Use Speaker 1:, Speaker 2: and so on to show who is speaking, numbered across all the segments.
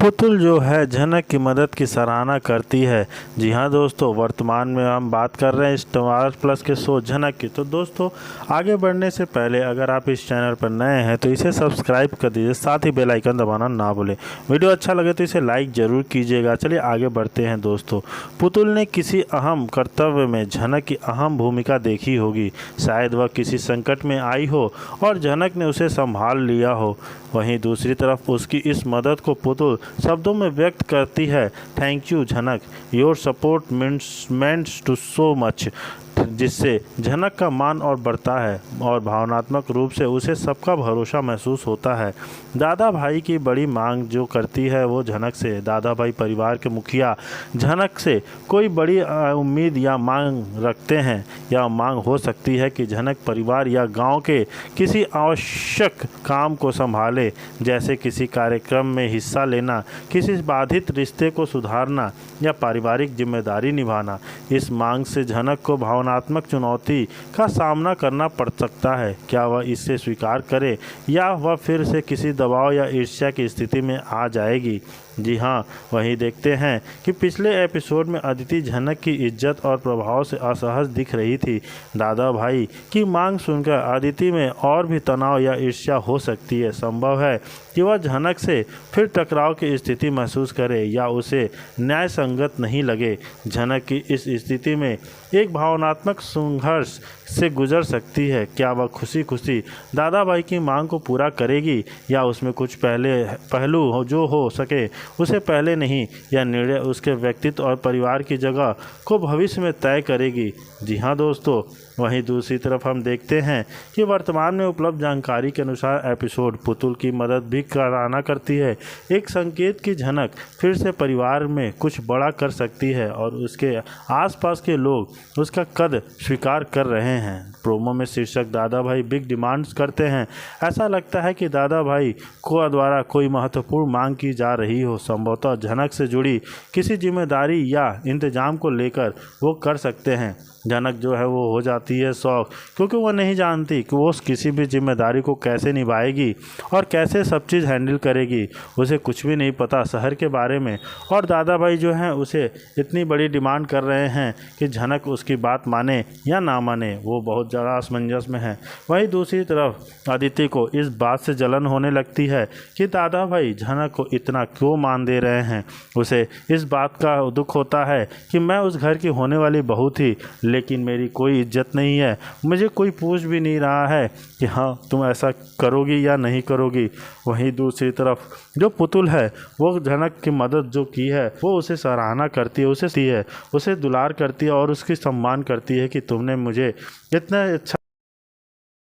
Speaker 1: पुतुल जो है झनक की मदद की सराहना करती है। जी हाँ दोस्तों, वर्तमान में हम बात कर रहे हैं स्टार प्लस के शो झनक की। तो दोस्तों, आगे बढ़ने से पहले अगर आप इस चैनल पर नए हैं तो इसे सब्सक्राइब कर दीजिए, साथ ही बेल आइकन दबाना ना भूलें। वीडियो अच्छा लगे तो इसे लाइक ज़रूर कीजिएगा। चलिए आगे बढ़ते हैं दोस्तों। पुतुल ने किसी अहम कर्तव्य में झनक की अहम भूमिका देखी होगी। शायद वह किसी संकट में आई हो और झनक ने उसे संभाल लिया हो। वहीं दूसरी तरफ उसकी इस मदद को पुतुल शब्दों में व्यक्त करती है। Thank you Jhanak, your support means to so much, जिससे झनक का मान और बढ़ता है और भावनात्मक रूप से उसे सबका भरोसा महसूस होता है। दादा भाई की बड़ी मांग जो करती है वो झनक से। दादा भाई परिवार के मुखिया झनक से कोई बड़ी उम्मीद या मांग रखते हैं। यह मांग हो सकती है कि झनक परिवार या गांव के किसी आवश्यक काम को संभाले, जैसे किसी कार्यक्रम में हिस्सा लेना, किसी बाधित रिश्ते को सुधारना या पारिवारिक जिम्मेदारी निभाना। इस मांग से झनक को भावनात्मक चुनौती का सामना करना पड़ सकता है। क्या वह इसे स्वीकार करे या वह फिर से किसी दबाव या ईर्ष्या की स्थिति में आ जाएगी। जी हाँ, वहीं देखते हैं कि पिछले एपिसोड में अदिति झनक की इज्जत और प्रभाव से असहज दिख रही थी। दादा भाई की मांग सुनकर अदिति में और भी तनाव या ईर्ष्या हो सकती है। संभव है कि वह झनक से फिर टकराव की स्थिति महसूस करे या उसे न्याय संगत नहीं लगे। झनक की इस स्थिति में एक भावनात्मक संघर्ष से गुजर सकती है। क्या वह खुशी खुशी दादा भाई की मांग को पूरा करेगी या उसमें कुछ पहलू जो हो सके उसे पहले नहीं, या निर्णय उसके व्यक्तित्व और परिवार की जगह को भविष्य में तय करेगी। जी हाँ दोस्तों, वहीं दूसरी तरफ हम देखते हैं कि वर्तमान में उपलब्ध जानकारी के अनुसार एपिसोड पुतुल की मदद भी कराना करती है। एक संकेत की झनक फिर से परिवार में कुछ बड़ा कर सकती है और उसके आसपास के लोग उसका कद स्वीकार कर रहे हैं। प्रोमो में शीर्षक दादा भाई बिग डिमांड्स करते हैं। ऐसा लगता है कि दादा भाई को द्वारा कोई महत्वपूर्ण मांग की जा रही हो, संभवतः झनक से जुड़ी किसी जिम्मेदारी या इंतजाम को लेकर वो कर सकते हैं। झनक जो है वो हो जाती है शौक, क्योंकि वो नहीं जानती कि वो किसी भी जिम्मेदारी को कैसे निभाएगी और कैसे सब चीज़ हैंडल करेगी। उसे कुछ भी नहीं पता शहर के बारे में, और दादा भाई जो हैं उसे इतनी बड़ी डिमांड कर रहे हैं कि झनक उसकी बात माने या ना माने, वो बहुत ज़्यादा असमंजस में है। वहीं दूसरी तरफ अदिति को इस बात से जलन होने लगती है कि दादा भाई झनक को इतना क्यों मान दे रहे हैं। उसे इस बात का दुख होता है कि मैं उस घर की होने वाली बहू थी, लेकिन मेरी कोई इज्जत नहीं है। मुझे कोई पूछ भी नहीं रहा है कि हाँ तुम ऐसा करोगी या नहीं करोगी। वहीं दूसरी तरफ जो पुतुल है वो झनक की मदद जो की है वो उसे सराहना करती है, उसे दुलार करती है और उसकी सम्मान करती है कि तुमने मुझे इतना अच्छा,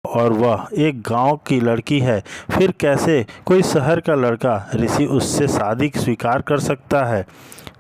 Speaker 1: और वह एक गांव की लड़की है, फिर कैसे कोई शहर का लड़का ऋषि उससे शादी स्वीकार कर सकता है।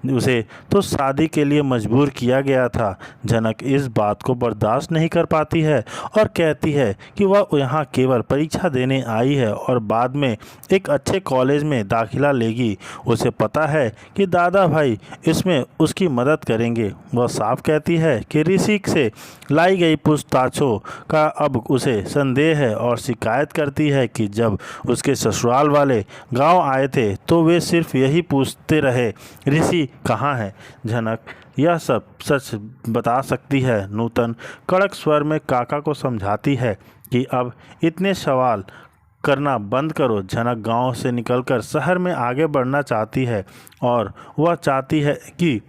Speaker 1: उसे तो शादी के लिए मजबूर किया गया था। झनक इस बात को बर्दाश्त नहीं कर पाती है और कहती है कि वह यहाँ केवल परीक्षा देने आई है और बाद में एक अच्छे कॉलेज में दाखिला लेगी। उसे पता है कि दादा भाई इसमें उसकी मदद करेंगे। वह साफ कहती है कि ऋषि से लाई गई पूछताछों का अब उसे संदेह है और शिकायत करती है कि जब उसके ससुराल वाले गांव आए थे तो वे सिर्फ यही पूछते रहे, ऋषि कहाँ है। झनक यह सब सच बता सकती है। नूतन कड़क स्वर में काका को समझाती है कि अब इतने सवाल करना बंद करो। झनक गांव से निकलकर शहर में आगे बढ़ना चाहती है और वह चाहती है कि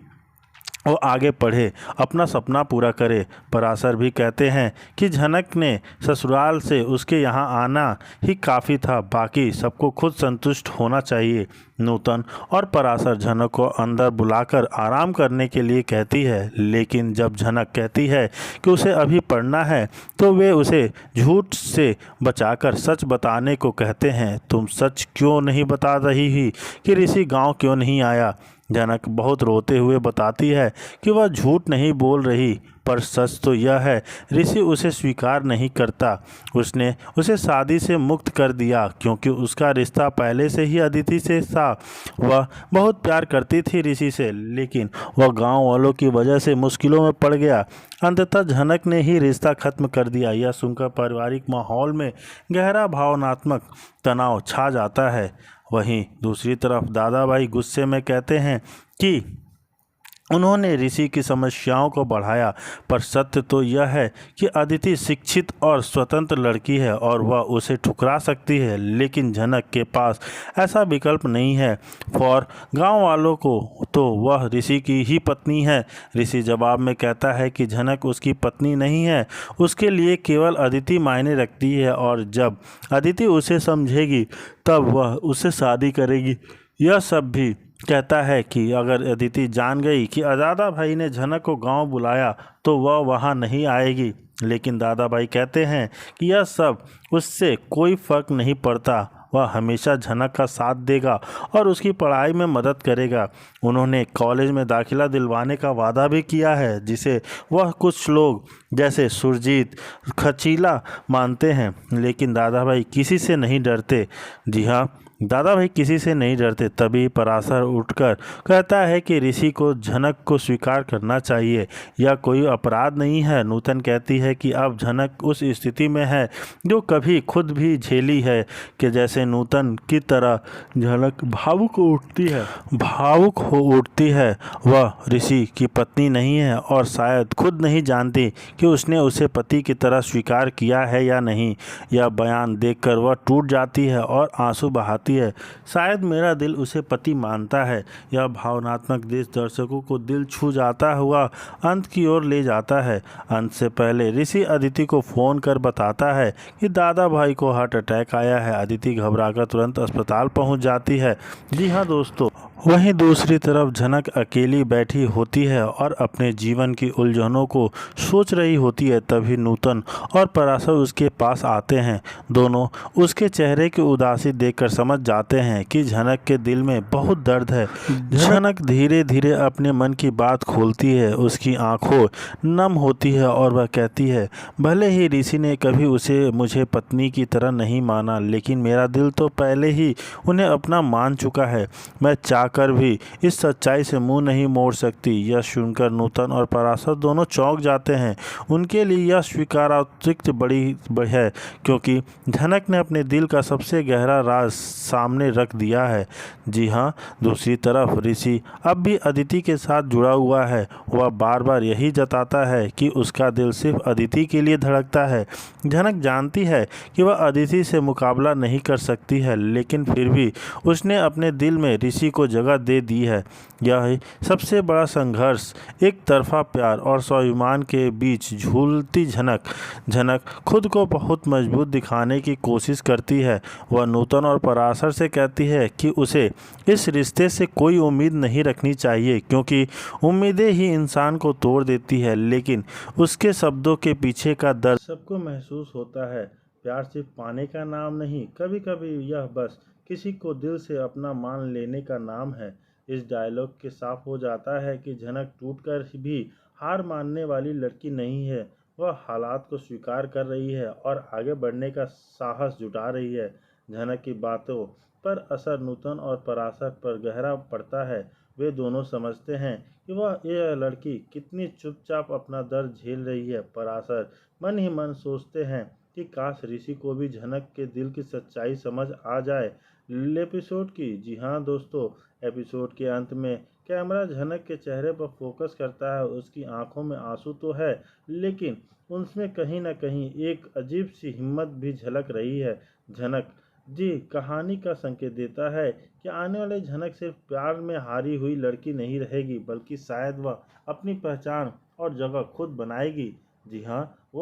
Speaker 1: वो आगे पढ़े, अपना सपना पूरा करे। पराशर भी कहते हैं कि झनक ने ससुराल से उसके यहाँ आना ही काफ़ी था, बाकी सबको खुद संतुष्ट होना चाहिए। नूतन और पराशर झनक को अंदर बुलाकर आराम करने के लिए कहती है, लेकिन जब झनक कहती है कि उसे अभी पढ़ना है तो वे उसे झूठ से बचाकर सच बताने को कहते हैं। तुम सच क्यों नहीं बता रही ही कि ऋषि गांव क्यों नहीं आया। झनक बहुत रोते हुए बताती है कि वह झूठ नहीं बोल रही, पर सच तो यह है ऋषि उसे स्वीकार नहीं करता। उसने उसे शादी से मुक्त कर दिया क्योंकि उसका रिश्ता पहले से ही अदिति से था। वह बहुत प्यार करती थी ऋषि से, लेकिन वह गांव वालों की वजह से मुश्किलों में पड़ गया। अंततः झनक ने ही रिश्ता खत्म कर दिया। यह सुनकर पारिवारिक माहौल में गहरा भावनात्मक तनाव छा जाता है। वहीं दूसरी तरफ दादा भाई गुस्से में कहते हैं कि उन्होंने ऋषि की समस्याओं को बढ़ाया, पर सत्य तो यह है कि अदिति शिक्षित और स्वतंत्र लड़की है और वह उसे ठुकरा सकती है, लेकिन झनक के पास ऐसा विकल्प नहीं है। फॉर गांव वालों को तो वह ऋषि की ही पत्नी है। ऋषि जवाब में कहता है कि झनक उसकी पत्नी नहीं है, उसके लिए केवल अदिति मायने रखती है और जब अदिति उसे समझेगी तब वह उससे शादी करेगी। यह सब भी कहता है कि अगर अदिति जान गई कि दादा भाई ने झनक को गांव बुलाया तो वह वहां नहीं आएगी, लेकिन दादा भाई कहते हैं कि यह सब उससे कोई फर्क नहीं पड़ता, वह हमेशा झनक का साथ देगा और उसकी पढ़ाई में मदद करेगा। उन्होंने कॉलेज में दाखिला दिलवाने का वादा भी किया है, जिसे वह कुछ लोग जैसे सुरजीत खचीला मानते हैं, लेकिन दादा भाई किसी से नहीं डरते। जी हाँ, दादा भाई किसी से नहीं डरते। तभी पराशर उठकर कहता है कि ऋषि को झनक को स्वीकार करना चाहिए, यह कोई अपराध नहीं है। नूतन कहती है कि अब झनक उस स्थिति में है जो कभी खुद भी झेली है, कि जैसे नूतन की तरह झनक भावुक हो उठती है। वह ऋषि की पत्नी नहीं है और शायद खुद नहीं जानती कि उसने उसे पति की तरह स्वीकार किया है या नहीं। यह बयान देखकर वह टूट जाती है और आंसू बहाती है। शायद मेरा दिल उसे पति मानता है। यह भावनात्मक दृश्य दर्शकों को दिल छू जाता हुआ अंत की ओर ले जाता है। अंत से पहले ऋषि अदिति को फोन कर बताता है कि दादा भाई को हार्ट अटैक आया है। अदिति घबराकर तुरंत अस्पताल पहुंच जाती है। जी हाँ दोस्तों, वहीं दूसरी तरफ झनक अकेली बैठी होती है और अपने जीवन की उलझनों को सोच रही होती है। तभी नूतन और पराशर उसके पास आते हैं। दोनों उसके चेहरे की उदासी देखकर समझ जाते हैं कि झनक के दिल में बहुत दर्द है। झनक धीरे धीरे अपने मन की बात खोलती है। उसकी आंखों नम होती है और वह कहती है, भले ही ऋषि ने कभी उसे मुझे पत्नी की तरह नहीं माना, लेकिन मेरा दिल तो पहले ही उन्हें अपना मान चुका है। मैं कर भी इस सच्चाई से मुंह नहीं मोड़ सकती। यह सुनकर नूतन और पराशर दोनों चौंक जाते हैं। उनके लिए यह स्वीकारोक्ति बड़ी है, क्योंकि झनक ने अपने दिल का सबसे गहरा राज सामने रख दिया है। जी हाँ, दूसरी तरफ ऋषि अब भी अदिति के साथ जुड़ा हुआ है। वह बार बार यही जताता है कि उसका दिल सिर्फ अदिति के लिए धड़कता है। झनक जानती है कि वह अदिति से मुकाबला नहीं कर सकती है, लेकिन फिर भी उसने अपने दिल में ऋषि को जगह दे दी है। यह सबसे बड़ा संघर्ष, एक तरफा प्यार और स्वाभिमान के बीच झूलती झनक खुद को बहुत मजबूत दिखाने की कोशिश करती है। वह नूतन और पराशर से कहती है कि उसे इस रिश्ते से कोई उम्मीद नहीं रखनी चाहिए, क्योंकि उम्मीदें ही इंसान को तोड़ देती है। लेकिन उसके शब्दों के पीछे का दर्द सबको महसूस होता है। प्यार सिर्फ पाने का नाम नहीं, कभी कभी यह बस किसी को दिल से अपना मान लेने का नाम है। इस डायलॉग के साफ हो जाता है कि झनक टूटकर भी हार मानने वाली लड़की नहीं है। वह हालात को स्वीकार कर रही है और आगे बढ़ने का साहस जुटा रही है। झनक की बातों पर असर नूतन और पराशर पर गहरा पड़ता है। वे दोनों समझते हैं कि यह लड़की कितनी चुपचाप अपना दर्द झेल रही है। पराशर मन ही मन सोचते हैं कि काश ऋषि को भी झनक के दिल की सच्चाई समझ आ जाए। एपिसोड की, जी हाँ दोस्तों, एपिसोड के अंत में कैमरा झनक के चेहरे पर फोकस करता है। उसकी आंखों में आंसू तो है, लेकिन उसमें कहीं ना कहीं एक अजीब सी हिम्मत भी झलक रही है। झनक जी कहानी का संकेत देता है कि आने वाले झनक सिर्फ प्यार में हारी हुई लड़की नहीं रहेगी, बल्कि शायद वह अपनी पहचान और जगह खुद बनाएगी। जी हाँ, वो